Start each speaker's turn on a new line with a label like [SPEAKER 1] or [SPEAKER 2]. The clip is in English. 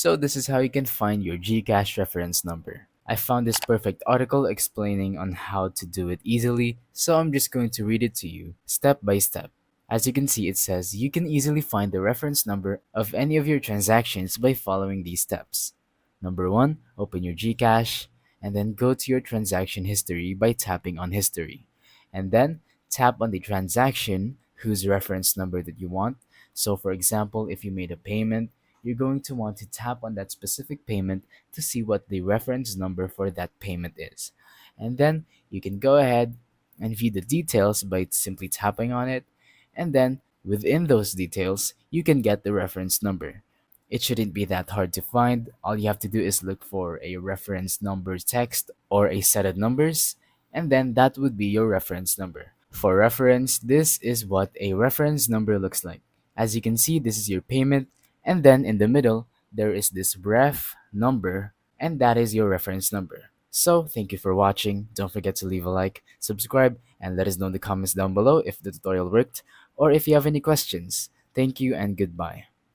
[SPEAKER 1] So this is how you can find your Gcash reference number. I found this perfect article explaining on how to do it easily, so I'm just going to read it to you step by step. As you can see, it says you can easily find the reference number of any of your transactions by following these steps. Number 1, open your Gcash and then go to your transaction history by tapping on history. And then tap on the transaction whose reference number that you want. So for example, if you made a payment, you're going to want to tap on that specific payment to see what the reference number for that payment is. And then you can go ahead and view the details by simply tapping on it. And then within those details, you can get the reference number. It shouldn't be that hard to find. All you have to do is look for a reference number text or a set of numbers, and then that would be your reference number. For reference, this is what a reference number looks like. As you can see, this is your payment, and then in the middle, there is this ref number, and that is your reference number. So, thank you for watching. Don't forget to leave a like, subscribe, and let us know in the comments down below if the tutorial worked or if you have any questions. Thank you and goodbye.